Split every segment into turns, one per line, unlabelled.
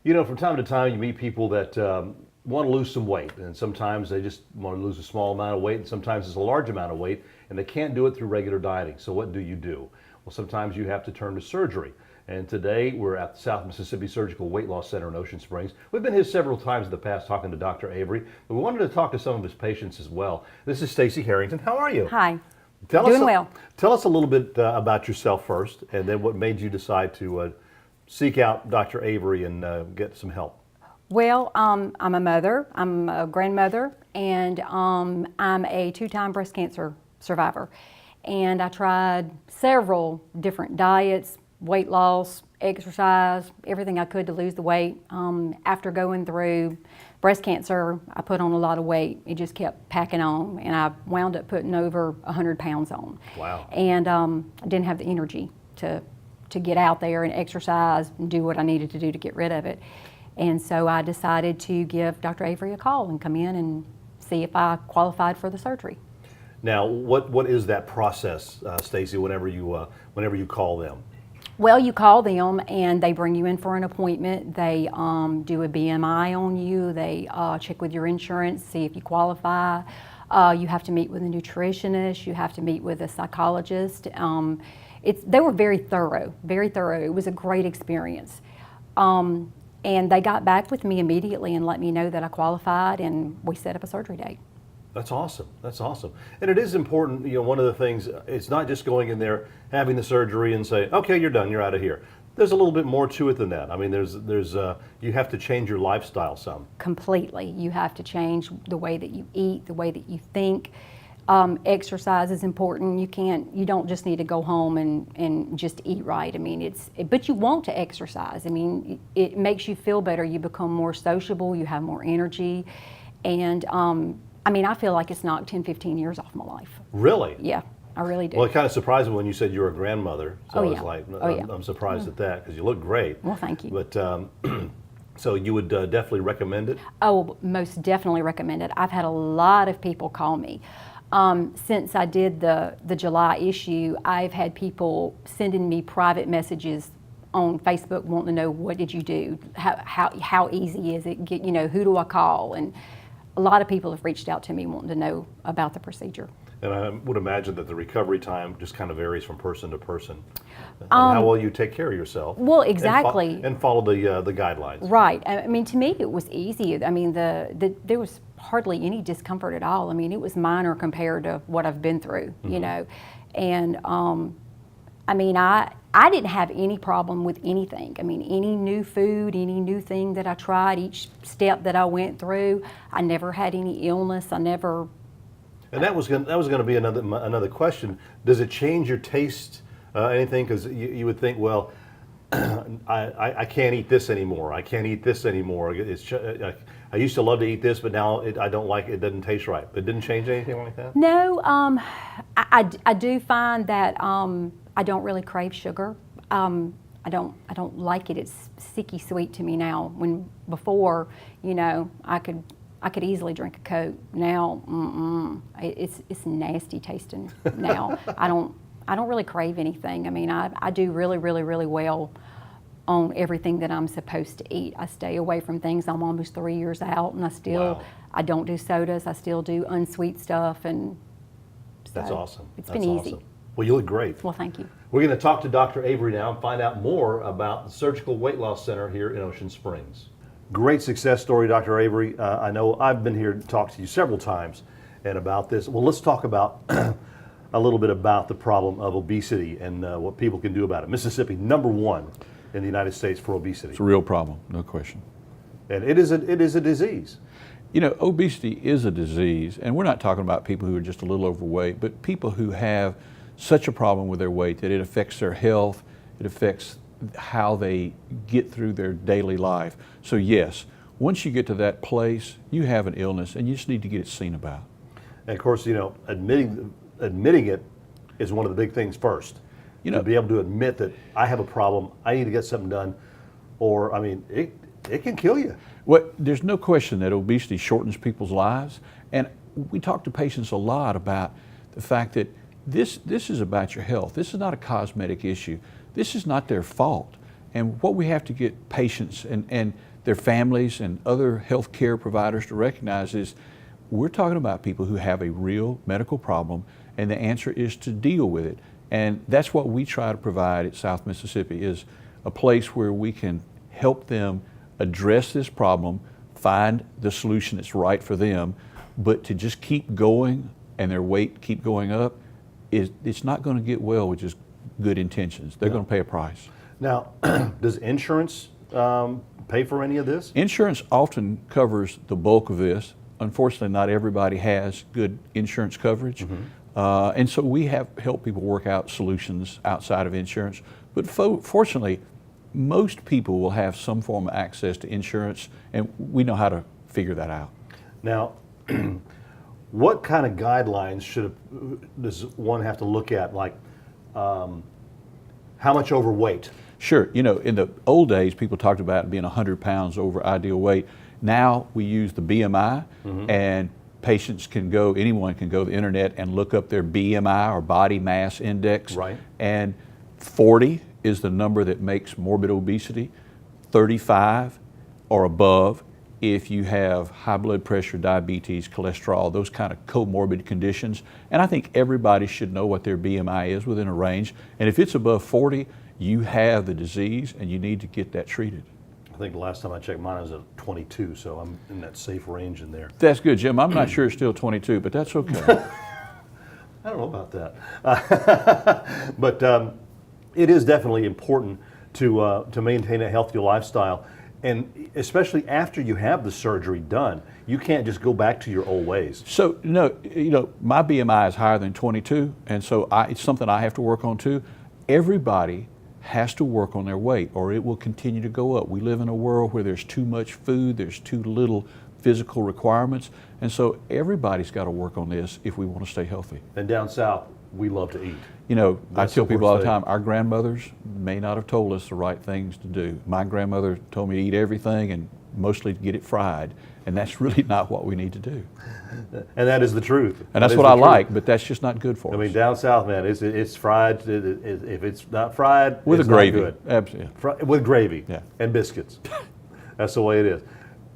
You know, from time to time, you meet people that want to lose some weight, and sometimes they just want to lose a small amount of weight, and sometimes it's a large amount of weight, and they can't do it through regular dieting. So what do you do? Well, sometimes you have to turn to surgery. And today we're at the South Mississippi Surgical Weight Loss Center in Ocean Springs. We've been here several times in the past talking to Dr. Avery, but we wanted to talk to some of his patients as well. This is Stacy Harrington. How are you?
Hi.
Doing
well.
Tell us a little bit about yourself first, and then what made you decide to seek out Dr. Avery and get some help.
Well, I'm a mother, I'm a grandmother, and I'm a 2-time breast cancer survivor. And I tried several different diets, weight loss, exercise, everything I could to lose the weight. After going through breast cancer, I put on a lot of weight. It just kept packing on, and I wound up putting over 100 pounds on.
Wow.
And I didn't have the energy to get out there and exercise and do what I needed to do to get rid of it. And so I decided to give Dr. Avery a call and come in and see if I qualified for the surgery.
Now, what is that process, Stacy? Whenever you call them.
Well, you call them and they bring you in for an appointment. They do a BMI on you. They check with your insurance, see if you qualify. You have to meet with a nutritionist. You have to meet with a psychologist. They were very thorough, very thorough. It was a great experience. And they got back with me immediately and let me know that I qualified, and we set up a surgery date.
That's awesome. That's awesome. And it is important, you know, one of the things, it's not just going in there, having the surgery and say, okay, you're done, you're out of here. There's a little bit more to it than that. I mean, you have to change your lifestyle some.
Completely. You have to change the way that you eat, the way that you think. Exercise is important. You don't just need to go home and just eat right. I mean, but you want to exercise. I mean, it makes you feel better. You become more sociable, you have more energy. And I mean, I feel like it's knocked 10, 15 years off my life.
Really?
Yeah, I really do.
Well, it kind of surprised me when you said you were a grandmother. So
Oh,
I was
yeah.
like,
Oh, yeah.
I'm surprised at that because you look great.
Well, thank you.
But so you would definitely recommend it?
Oh, most definitely recommend it. I've had a lot of people call me. Since I did the July issue, I've had people sending me private messages on Facebook wanting to know, what did you do? How easy is it? Who do I call? And a lot of people have reached out to me wanting to know about the procedure.
And I would imagine that the recovery time just kind of varies from person to person. How well you take care of yourself.
Well, exactly.
And follow the guidelines.
Right. I mean, to me, it was easy. I mean, there was hardly any discomfort at all. I mean, it was minor compared to what I've been through, you know. And I mean, I didn't have any problem with anything. I mean, any new food, any new thing that I tried, each step that I went through, I never had any illness. I never.
And that was going to be another question. Does it change your taste? Anything? Because you would think, well, I can't eat this anymore. I can't eat this anymore. I used to love to eat this, but now I don't like it. It doesn't taste right. But it didn't change anything like that?
No, I do find that I don't really crave sugar. I don't like it. It's sicky sweet to me now. When before, I could easily drink a Coke. Now, it's nasty tasting now. I don't really crave anything. I mean, I do really, really, really well on everything that I'm supposed to eat. I stay away from things. I'm almost 3 years out, and
Wow.
I don't do sodas. I still do unsweet stuff, and so
That's awesome.
It's
That's
been easy.
awesome. Well, you look great.
Well, thank you.
We're going to talk to Dr. Avery now and find out more about the Surgical Weight Loss Center here in Ocean Springs. Great success story, Dr. Avery. I know I've been here to talk to you several times and about this. Well, let's talk about a little bit about the problem of obesity and what people can do about it. Mississippi, #1 in the United States for obesity.
It's a real problem, no question.
And it is a disease.
You know, obesity is a disease, and we're not talking about people who are just a little overweight, but people who have such a problem with their weight that it affects their health, it affects how they get through their daily life. So yes, once you get to that place, you have an illness and you just need to get it seen about.
And of course, admitting it is one of the big things first. To be able to admit that I have a problem, I need to get something done, or I mean, it can kill you.
Well, there's no question that obesity shortens people's lives, and we talk to patients a lot about the fact that this is about your health. This is not a cosmetic issue. This is not their fault. And what we have to get patients and their families and other healthcare providers to recognize is we're talking about people who have a real medical problem, and the answer is to deal with it. And that's what we try to provide at South Mississippi, is a place where we can help them address this problem, find the solution that's right for them, but to just keep going and their weight keep going up, it's not going to get well with just good intentions. They're going to pay a price.
Now, does insurance pay for any of this?
Insurance often covers the bulk of this. Unfortunately, not everybody has good insurance coverage. And so we have helped people work out solutions outside of insurance. But fortunately, most people will have some form of access to insurance, and we know how to figure that out.
Now, what kind of guidelines does one have to look at? Like, how much overweight?
Sure. You know, in the old days, people talked about being 100 pounds over ideal weight. Now we use the BMI, and patients can go, anyone can go to the internet and look up their BMI or body mass index.
Right.
And 40 is the number that makes morbid obesity. 35 or above if you have high blood pressure, diabetes, cholesterol, those kind of comorbid conditions. And I think everybody should know what their BMI is within a range. And if it's above 40, you have the disease and you need to get that treated.
I think the last time I checked mine, I was at 22, so I'm in that safe range in there.
That's good, Jim. I'm not sure it's still 22, but that's okay.
I don't know about that. But it is definitely important to maintain a healthy lifestyle. And especially after you have the surgery done, you can't just go back to your old ways.
So, no, you know, my BMI is higher than 22, and so it's something I have to work on too. Everybody has to work on their weight or it will continue to go up. We live in a world where there's too much food, there's too little physical requirements, and so everybody's got to work on this if we want to stay healthy.
And down south, we love to eat.
You know,
That's
I tell
the
people all
worst
the
thing.
time, our grandmothers may not have told us the right things to do. My grandmother told me to eat everything and mostly to get it fried, and that's really not what we need to do.
And that is the truth.
And that's
That is
what
the
I
truth.
like, but that's just not good for
I
us.
mean, down south, man, it's fried. If it's not fried,
With
it's
a gravy.
not good.
Absolutely.
With gravy
Yeah.
and biscuits. That's the way it is.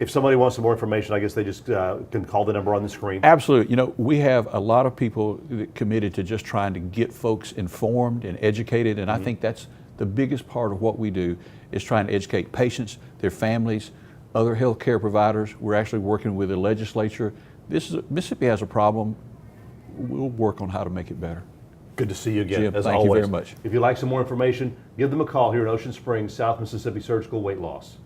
If somebody wants some more information, I guess they just can call the number on the screen.
Absolutely. You know, we have a lot of people committed to just trying to get folks informed and educated, and I think that's the biggest part of what we do is trying to educate patients, their families, other healthcare providers. We're actually working with the legislature. Mississippi has a problem. We'll work on how to make it better.
Good to see you again,
Jim,
as
thank
always.
you very much.
If you'd like some more information, give them a call here in Ocean Springs, South Mississippi Surgical Weight Loss.